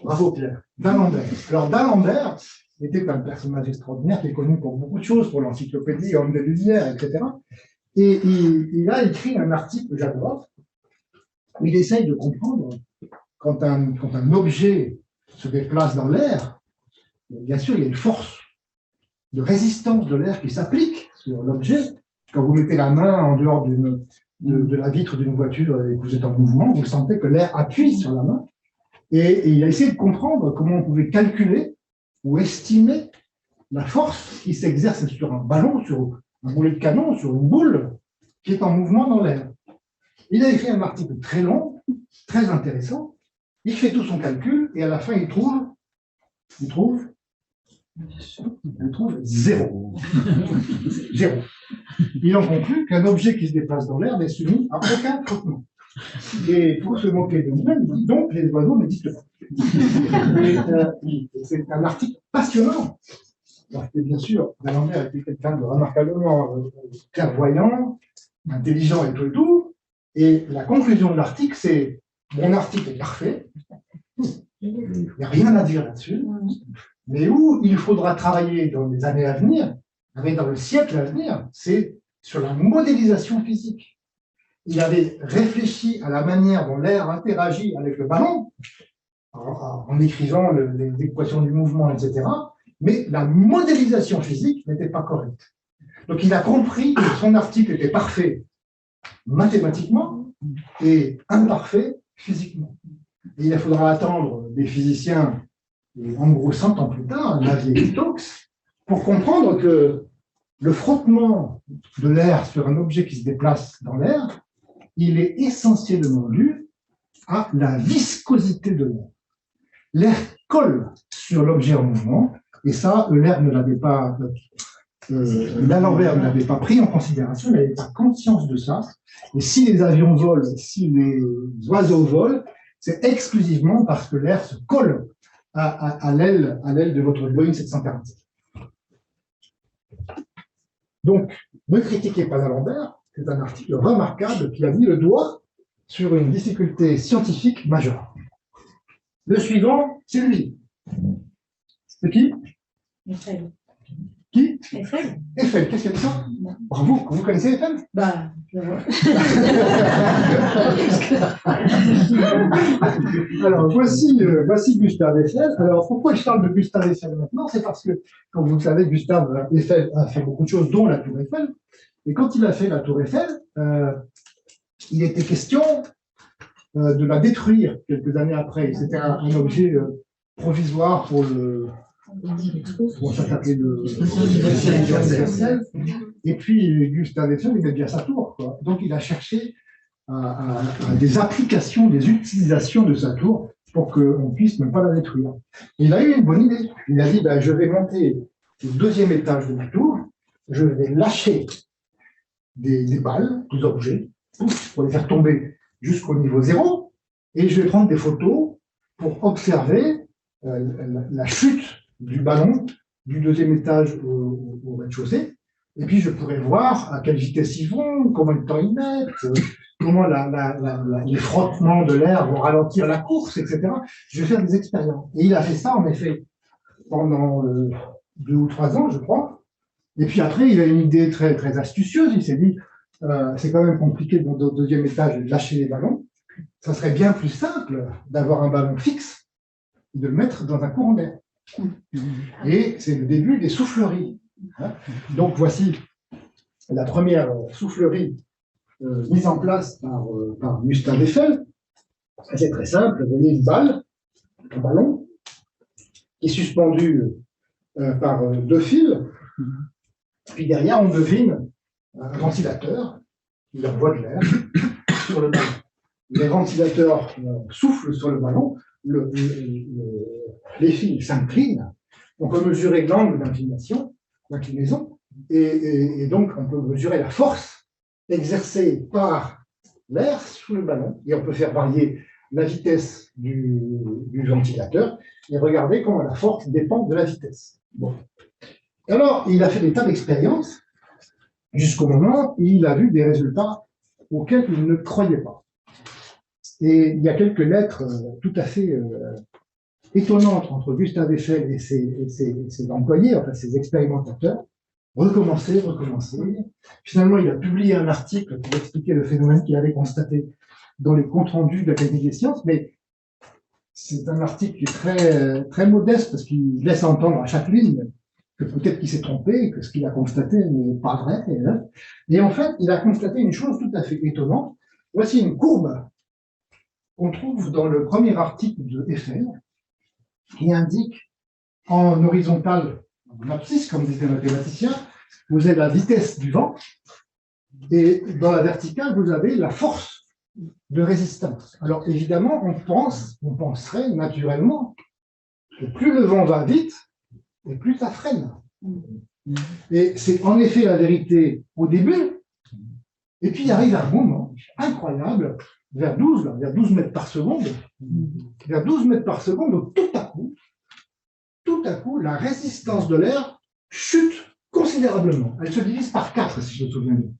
Bravo, Pierre. D'Alembert. Alors, d'Alembert était un personnage extraordinaire qui est connu pour beaucoup de choses, pour l'encyclopédie, Homme de Lumière, etc. Et il a écrit un article que j'adore, où il essaye de comprendre quand un objet se déplace dans l'air, bien sûr, il y a une force de résistance de l'air qui s'applique sur l'objet. Quand vous mettez la main en dehors de la vitre d'une voiture et que vous êtes en mouvement, vous sentez que l'air appuie sur la main. Et il a essayé de comprendre comment on pouvait calculer ou estimer la force qui s'exerce sur un ballon, sur un boulet de canon, sur une boule qui est en mouvement dans l'air. Il a écrit un article très long, très intéressant. Il fait tout son calcul et à la fin, il trouve zéro. Zéro. Il en conclut qu'un objet qui se déplace dans l'air n'est soumis à aucun frottement. Et pour se moquer de nous-mêmes, il dit donc les oiseaux n'existent pas. C'est un article passionnant. Parce que bien sûr, D'Alembert était quelqu'un de remarquablement clairvoyant, intelligent et tout. Et la conclusion de l'article, c'est mon article est parfait. Il n'y a rien à dire là-dessus. Mais où il faudra travailler dans les années à venir, mais dans le siècle à venir, c'est sur la modélisation physique. Il avait réfléchi à la manière dont l'air interagit avec le ballon, en écrivant les équations du mouvement, etc. Mais la modélisation physique n'était pas correcte. Donc il a compris que son article était parfait mathématiquement et imparfait physiquement. Et il faudra attendre des physiciens, en gros 100 ans plus tard, Navier et Stokes, pour comprendre que le frottement de l'air sur un objet qui se déplace dans l'air, il est essentiellement dû à la viscosité de l'air. L'air colle sur l'objet en mouvement, et ça, l'air ne l'avait pas, D'Alembert ne l'avait pas pris en considération, il n'avait pas conscience de ça. Et si les avions volent, si les oiseaux volent, c'est exclusivement parce que l'air se colle à l'aile de votre Boeing 747. Donc, ne critiquez pas D'Alembert, c'est un article remarquable qui a mis le doigt sur une difficulté scientifique majeure. Le suivant, c'est lui. C'est qui? Eiffel. Qui? Eiffel. Eiffel, qu'est-ce qu'il y a de ça? Bravo, vous connaissez Eiffel? Bah, je vois. Alors, voici Gustave Eiffel. Alors, pourquoi je parle de Gustave Eiffel maintenant? C'est parce que, comme vous le savez, Gustave Eiffel a fait beaucoup de choses, dont la Tour Eiffel. Et quand il a fait la Tour Eiffel, il était question de la détruire quelques années après. C'était un objet provisoire pour comment ça s'appelait, le universel. Et puis, Gustave Eiffel, il aimait bien sa tour, quoi. Donc, il a cherché à des applications, des utilisations de sa tour pour qu'on puisse ne pas la détruire. Et il a eu une bonne idée. Il a dit, je vais monter au deuxième étage de ma tour, je vais lâcher des balles, des objets, pour les faire tomber jusqu'au niveau zéro, et je vais prendre des photos pour observer la chute du ballon du deuxième étage au rez-de-chaussée, et puis je pourrais voir à quelle vitesse ils vont, combien de temps ils mettent, comment les frottements de l'air vont ralentir la course, etc. Je vais faire des expériences. Et il a fait ça, en effet, pendant 2 ou 3 ans, je crois. Et puis après, il a une idée très, très astucieuse. Il s'est dit, c'est quand même compliqué au deuxième étage de lâcher les ballons. ça serait bien plus simple d'avoir un ballon fixe et de le mettre dans un courant d'air. Et c'est le début des souffleries. Hein. Donc voici la première soufflerie mise en place par Gustave Eiffel. C'est très simple, vous voyez une balle, un ballon, qui est suspendu par deux fils, puis derrière on devine un ventilateur qui envoie de l'air sur le ballon. Les ventilateurs soufflent sur le ballon, les fils s'inclinent, on peut mesurer l'angle d'inclinaison, et donc on peut mesurer la force exercée par l'air sous le ballon, et on peut faire varier la vitesse du ventilateur, et regarder comment la force dépend de la vitesse. Bon. Alors, il a fait des tas d'expériences, jusqu'au moment où il a vu des résultats auxquels il ne croyait pas. Et il y a quelques lettres tout à fait étonnantes entre Gustave Eiffel et ses employés, enfin ses expérimentateurs. Recommencer. Finalement, il a publié un article pour expliquer le phénomène qu'il avait constaté dans les comptes rendus de l'Académie des sciences, mais c'est un article qui est très, très modeste parce qu'il laisse entendre à chaque ligne que peut-être qu'il s'est trompé, que ce qu'il a constaté n'est pas vrai. Et en fait, il a constaté une chose tout à fait étonnante. Voici une courbe qu'on trouve dans le premier article de Eiffel, qui indique en horizontal, en abscisse, comme disait le mathématicien, vous avez la vitesse du vent, et dans la verticale, vous avez la force de résistance. Alors évidemment, on penserait naturellement que plus le vent va vite, et plus ça freine. Et c'est en effet la vérité au début, et puis il arrive un moment incroyable, vers 12 mètres par seconde, où tout à coup, la résistance de l'air chute considérablement. Elle se divise par 4, si je me souviens bien.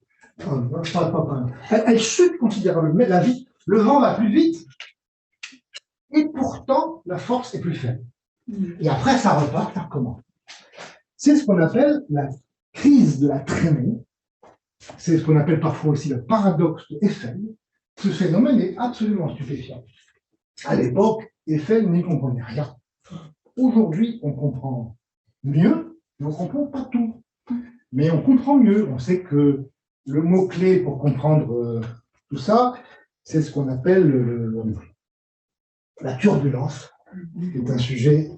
Elle chute considérablement, mais le vent va plus vite, et pourtant, la force est plus faible. Et après, ça repart, ça recommence. C'est ce qu'on appelle la crise de la traînée. C'est ce qu'on appelle parfois aussi le paradoxe de Eiffel. Ce phénomène est absolument stupéfiant. À l'époque, Eiffel n'y comprenait rien. Aujourd'hui, on comprend mieux, mais on ne comprend pas tout. Mais on comprend mieux. On sait que le mot-clé pour comprendre tout ça, c'est ce qu'on appelle la turbulence, qui est un sujet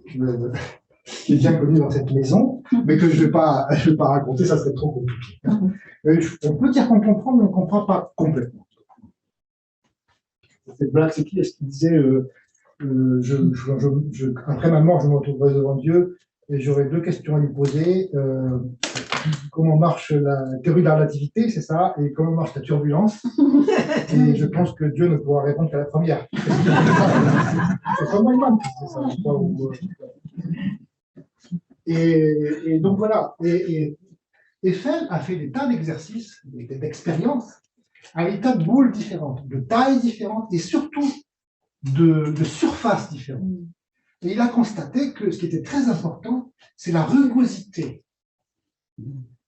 qui est bien connu dans cette maison, mais que je ne vais pas raconter, ça serait trop compliqué. On peut dire qu'on comprend, mais on ne comprend pas complètement. Cette blague, c'est qui est-ce qui disait après ma mort, je me retrouverai devant Dieu et j'aurai deux questions à lui poser. Comment marche la théorie de la relativité, c'est ça, et comment marche la turbulence. Et je pense que Dieu ne pourra répondre qu'à la première. C'est pas moi, c'est ça. Et donc voilà. Et Eiffel a fait des tas d'exercices, d'expériences, avec des tas de boules différentes, de tailles différentes et surtout de surfaces différentes. Et il a constaté que ce qui était très important, c'est la rugosité.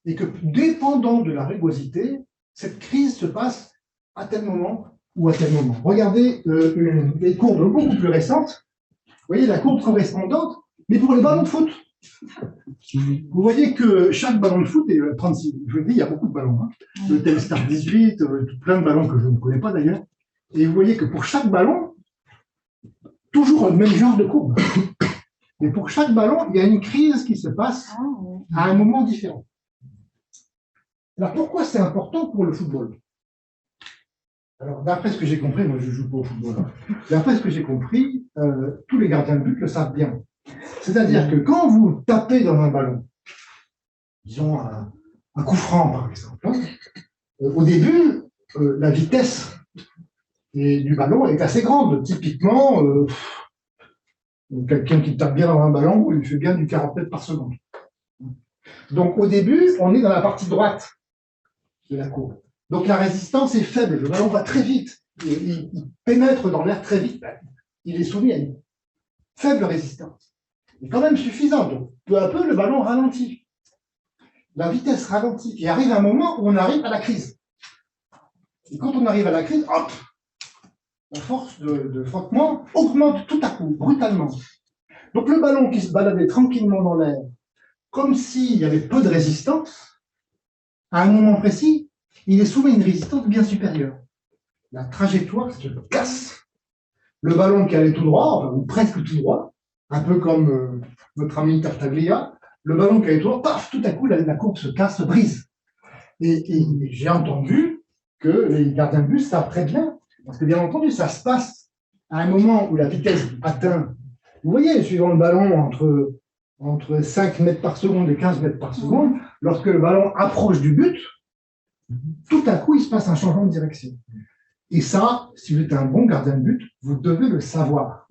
Et que dépendant de la rugosité, cette crise se passe à tel moment ou à tel moment. Regardez des courbes beaucoup plus récentes. Vous voyez la courbe correspondante, mais pour les ballons de foot. Vous voyez que chaque ballon de foot, et 36, je vous dis, il y a beaucoup de ballons, hein, le Telstar 18, plein de ballons que je ne connais pas d'ailleurs, et vous voyez que pour chaque ballon, toujours le même genre de courbe. Mais pour chaque ballon, il y a une crise qui se passe à un moment différent. Alors pourquoi c'est important pour le football? Alors d'après ce que j'ai compris, moi je ne joue pas au football, hein, d'après ce que j'ai compris, tous les gardiens de but le savent bien. C'est-à-dire que quand vous tapez dans un ballon, disons un coup franc par exemple, hein, au début, la vitesse du ballon est assez grande. Typiquement, quelqu'un qui tape bien dans un ballon, il fait bien du 40 mètres par seconde. Donc au début, on est dans la partie droite de la courbe. Donc la résistance est faible, le ballon va très vite, il pénètre dans l'air très vite, il est soumis à une faible résistance. Mais quand même suffisante, donc peu à peu le ballon ralentit. La vitesse ralentit, et arrive un moment où on arrive à la crise. Et quand on arrive à la crise, hop, la force de frottement augmente tout à coup, brutalement. Donc le ballon qui se baladait tranquillement dans l'air, comme s'il y avait peu de résistance, à un moment précis, il est soumis à une résistance bien supérieure. La trajectoire se casse. Le ballon qui allait tout droit, enfin, ou presque tout droit, un peu comme notre ami Tartaglia, le ballon qui allait tout droit, paf, tout à coup, la courbe se casse, se brise. Et j'ai entendu que les gardiens de but savent très bien, parce que bien entendu, ça se passe à un moment où la vitesse atteint, vous voyez, suivant le ballon, entre 5 mètres par seconde et 15 mètres par seconde, lorsque le ballon approche du but, tout à coup, il se passe un changement de direction. Et ça, si vous êtes un bon gardien de but, vous devez le savoir.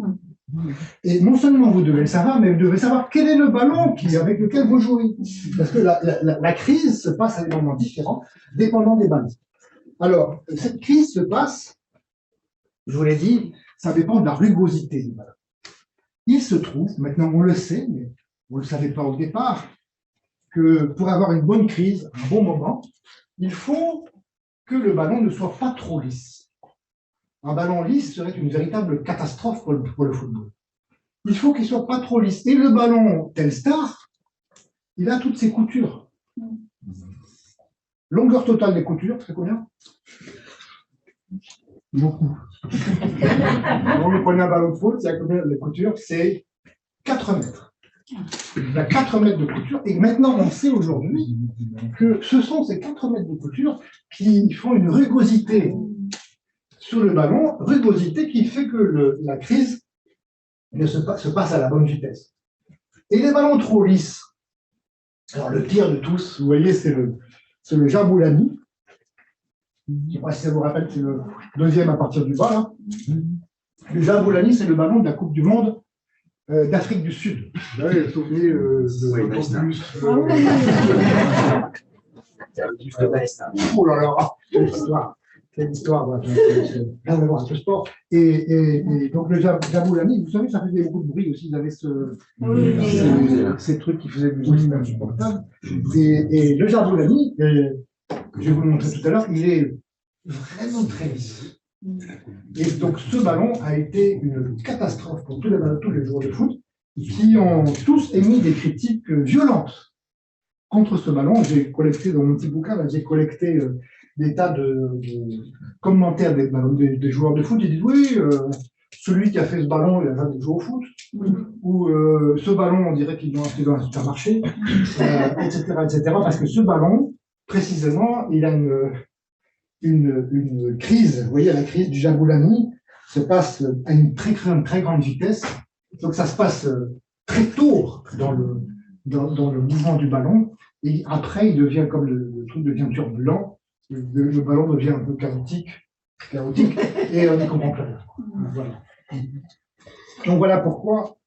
Et non seulement vous devez le savoir, mais vous devez savoir quel est le ballon avec lequel vous jouez. Parce que la crise se passe à des moments différents, dépendant des balles. Alors, cette crise se passe, je vous l'ai dit, ça dépend de la rugosité du ballon. Il se trouve, maintenant on le sait, mais vous ne le savez pas au départ, que pour avoir une bonne crise, un bon moment, il faut que le ballon ne soit pas trop lisse. Un ballon lisse serait une véritable catastrophe pour le football. Il faut qu'il ne soit pas trop lisse. Et le ballon Telstar, il a toutes ses coutures. Longueur totale des coutures, c'est combien? Beaucoup. Quand vous prenez un ballon de foot, c'est combien de coutures? C'est 4 mètres. Il y a 4 mètres de couture. Et maintenant, on sait aujourd'hui que ce sont ces 4 mètres de couture qui font une rugosité sur le ballon, rugosité qui fait que la crise se passe à la bonne vitesse. Et les ballons trop lisses, alors le pire de tous, vous voyez, c'est le Jaboulani. Je ne sais pas si ça vous rappelle, c'est le deuxième à partir du bas. Là. Le Jaboulani, c'est le ballon de la Coupe du Monde d'Afrique du Sud. Vous avez le souvenir Oh là là, quelle histoire! Quelle histoire, rien à voir avec le sport. Et donc le Jaboulani, vous savez, ça faisait beaucoup de bruit aussi. Ils avaient ces trucs qui faisaient du bruit insupportable. Et le Jaboulani, je vais vous le montrer tout à l'heure, il est vraiment très lisse. Et donc ce ballon a été une catastrophe pour tous les joueurs de foot qui ont tous émis des critiques violentes contre ce ballon. J'ai collecté dans mon petit bouquin, j'ai collecté des tas de commentaires des joueurs de foot. Ils disent oui, celui qui a fait ce ballon, il a jamais joué au foot. Ou ce ballon, on dirait qu'ils l'ont acheté dans un supermarché, etc., etc. Parce que ce ballon, précisément, il a une crise. Vous voyez, la crise du Jaboulani se passe à une très grande vitesse. Donc ça se passe très tôt dans le mouvement du ballon. Et après, il devient, comme le truc devient turbulent, le ballon devient un peu chaotique, et on n'y comprend plus rien. Voilà. Donc voilà pourquoi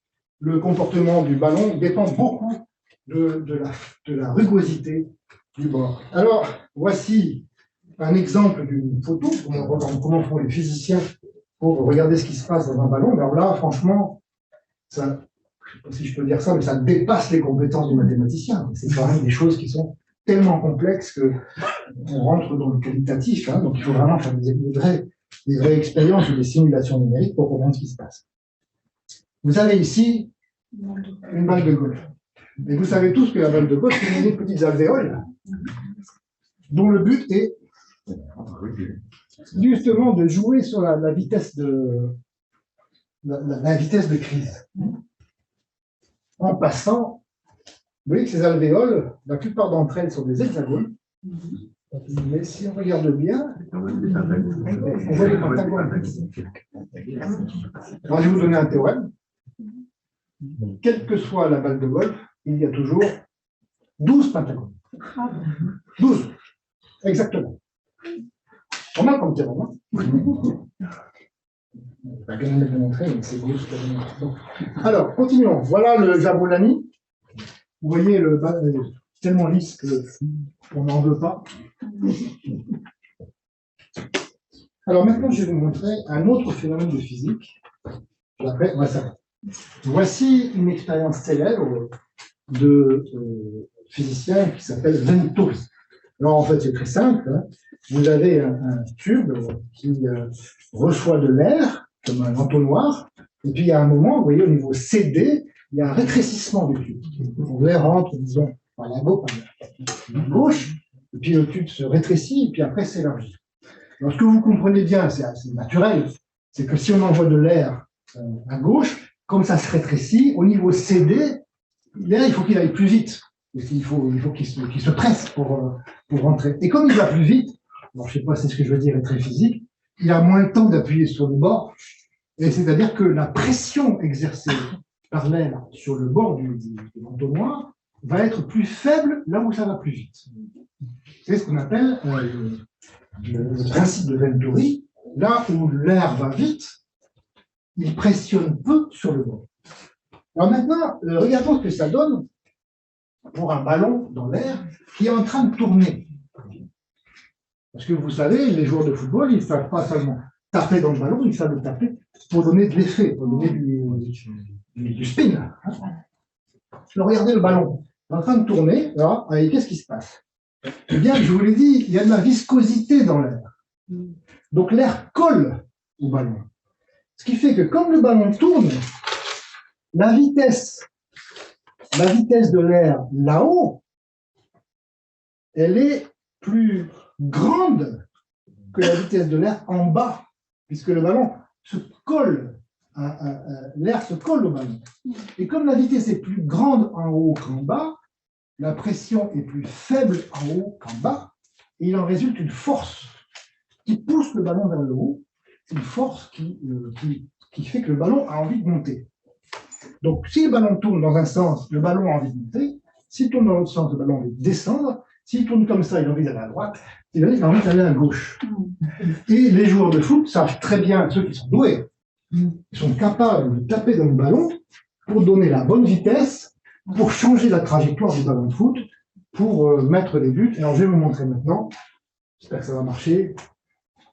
le comportement du ballon dépend beaucoup de la rugosité du bord. Alors, voici un exemple d'une photo, comment font les physiciens pour regarder ce qui se passe dans un ballon. Alors là, franchement, ça, je ne sais pas si je peux dire ça, mais ça dépasse les compétences du mathématicien. C'est quand même des choses qui sont tellement complexes qu'on rentre dans le qualitatif. Hein, donc il faut vraiment faire des vraies expériences ou des simulations numériques pour comprendre ce qui se passe. Vous avez ici une balle de golf. Et vous savez tous que la balle de golf, c'est des petites alvéoles dont le but est justement de jouer sur la vitesse la vitesse de crise. En passant, vous voyez que ces alvéoles, la plupart d'entre elles sont des hexagones. Mais si on regarde bien, on voit les pentagones. Alors, je vais vous donner un théorème. Quelle que soit la balle de golf, il y a toujours 12 pentagones. 12, exactement. On a comme théorème. Pas bien me démontrer, mais c'est 12. Alors, continuons. Voilà le Jaboulani. Vous voyez, c'est tellement lisse qu'on n'en veut pas. Alors maintenant, je vais vous montrer un autre phénomène de physique. Voici une expérience célèbre de physicien qui s'appelle Venturi. Alors, en fait, c'est très simple, hein. Vous avez un tube qui reçoit de l'air, comme un entonnoir, et puis il y a un moment, vous voyez, au niveau CD, il y a un rétrécissement du tube. Donc, l'air rentre, disons, par la gauche, et puis le tube se rétrécit, et puis après s'élargit. Alors, ce que vous comprenez bien, c'est assez naturel, c'est que si on envoie de l'air à gauche, comme ça se rétrécit, au niveau CD, l'air, il faut qu'il aille plus vite. Il faut qu'il se presse pour rentrer. Et comme il va plus vite, alors je ne sais pas si ce que je veux dire est très physique, il a moins le temps d'appuyer sur le bord, et c'est-à-dire que la pression exercée par l'air sur le bord de l'entonnoir va être plus faible là où ça va plus vite. C'est ce qu'on appelle le principe de Venturi. Là où l'air va vite, il pressionne peu sur le bord. Alors maintenant, regardons ce que ça donne pour un ballon dans l'air qui est en train de tourner. Parce que vous savez, les joueurs de football, ils ne savent pas seulement taper dans le ballon, ils savent le taper pour donner de l'effet, pour donner du spin. Alors, regardez le ballon, il est en train de tourner, là, et qu'est-ce qui se passe? Eh bien, je vous l'ai dit, il y a de la viscosité dans l'air. Donc l'air colle au ballon. Ce qui fait que comme le ballon tourne, la vitesse de l'air là-haut, elle est plus grande que la vitesse de l'air en bas, puisque le ballon se colle, l'air se colle au ballon. Et comme la vitesse est plus grande en haut qu'en bas, la pression est plus faible en haut qu'en bas, et il en résulte une force qui pousse le ballon vers le haut, une force qui fait que le ballon a envie de monter. Donc, si le ballon tourne dans un sens, le ballon a envie de monter. S'il tourne dans l'autre sens, le ballon a envie de descendre. S'il tourne comme ça, il a envie d'aller à droite. Il a envie d'aller à gauche. Et les joueurs de foot savent très bien, ceux qui sont doués, ils sont capables de taper dans le ballon pour donner la bonne vitesse, pour changer la trajectoire du ballon de foot, pour mettre des buts. Alors, je vais vous montrer maintenant, j'espère que ça va marcher,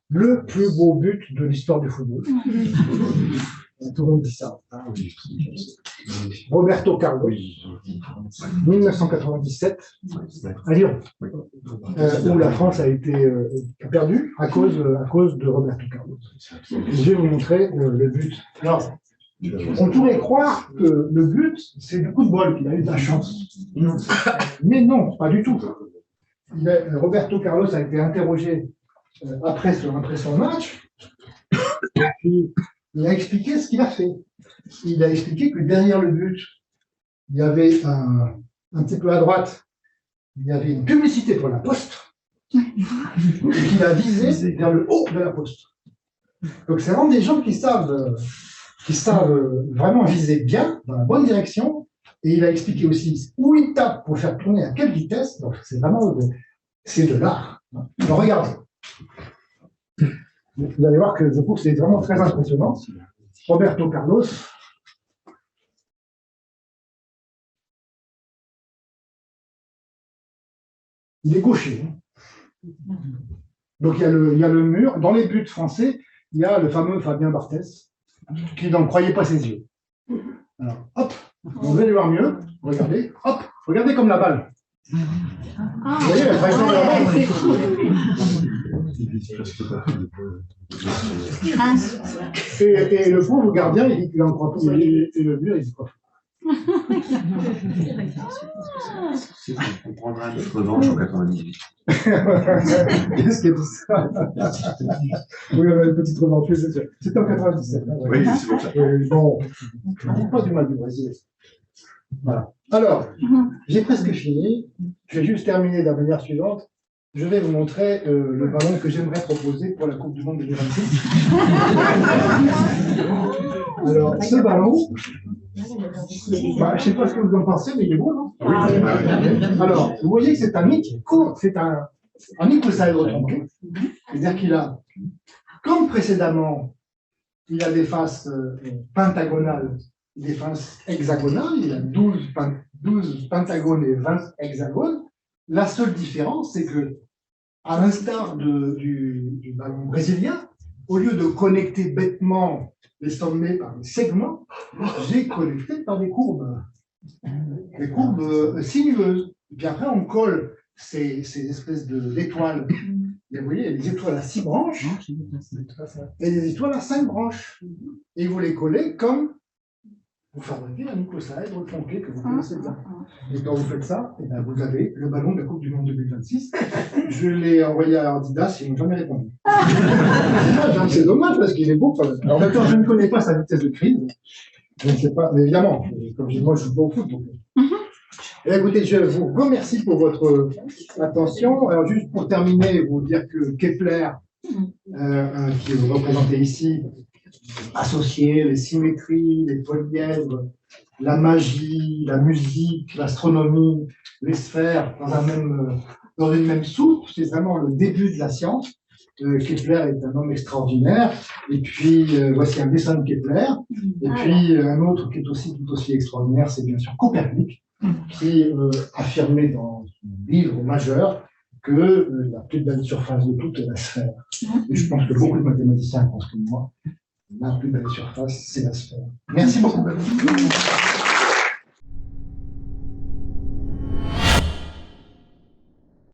le plus beau but de l'histoire du football. Tout le monde dit ça. Roberto Carlos, 1997, à Lyon, où la France a perdue à cause de Roberto Carlos. Je vais vous montrer le but. Alors, on pourrait croire que le but, c'est du coup de bol, qu'il a eu de la chance. Mais non, pas du tout. Roberto Carlos a été interrogé après son match, et puis il a expliqué ce qu'il a fait. Il a expliqué que derrière le but, il y avait un petit peu à droite, il y avait une publicité pour la Poste, et qu'il a visé vers le haut de la Poste. Donc c'est vraiment des gens qui savent vraiment viser bien, dans la bonne direction, et il a expliqué aussi où il tape pour faire tourner à quelle vitesse. Donc c'est vraiment c'est de l'art. Alors regardez. Vous allez voir que je trouve que c'est vraiment très impressionnant. Roberto Carlos. Il est gaucher. Donc il y a le mur. Dans les buts français, il y a le fameux Fabien Barthès qui n'en croyait pas ses yeux. Alors, hop, on va aller voir mieux. Regardez, hop, regardez comme la balle. Vous voyez la trajectoire de la balle. Et le pauvre gardien, il dit qu'il en croit pas. Et le mur, il dit quoi? On prendra notre revanche en 98. Qu'est-ce qu'il a dit ça? Oui, on a une petite revanche, c'est sûr. C'était en 97. Hein, Oui, c'est pour ça. Bon, je ne dis pas du mal du Brésil. Voilà. Alors, j'ai presque fini. Je vais juste terminer de la manière suivante. Je vais vous montrer le ballon que j'aimerais proposer pour la Coupe du Monde 2026. Alors, ce ballon, je ne sais pas ce que vous en pensez, mais il est beau, non? Alors, vous voyez que c'est un icosahèdre tronqué. C'est-à-dire qu'il a, comme précédemment, il a des faces pentagonales, des faces hexagonales. Il a 12 pentagones et 20 hexagones. La seule différence, c'est que, à l'instar du ballon brésilien, au lieu de connecter bêtement les sommets par des segments, j'ai connecté par des courbes sinueuses. Et puis après, on colle ces espèces d'étoiles. Et vous voyez, il y a des étoiles à 6 branches et des étoiles à 5 branches. Et vous les collez comme vous fabriquez un icosaèdre tronqué que vous connaissez bien. Et quand vous faites ça, eh ben, vous avez le ballon de la Coupe du Monde 2026. Je l'ai envoyé à Adidas, ils m'ont jamais répondu. C'est dommage parce qu'il est beau. Alors maintenant, je ne connais pas sa vitesse de crise. Je ne sais pas, mais évidemment, comme je dis, moi je joue pas au foot. Donc... Et écoutez, je vous remercie pour votre attention. Alors juste pour terminer, vous dire que Kepler, qui est représenté ici, associer les symétries, les polyèdres, la magie, la musique, l'astronomie, les sphères dans une même soupe, c'est vraiment le début de la science. Kepler est un homme extraordinaire. Et puis, voici un dessin de Kepler. Et puis, un autre qui est tout aussi extraordinaire, c'est bien sûr Copernic, qui affirmait dans son livre majeur que la plus belle surface de toute est la sphère. Et je pense que beaucoup de mathématiciens pensent comme moi. La plus belle surface, c'est la sphère. Merci beaucoup.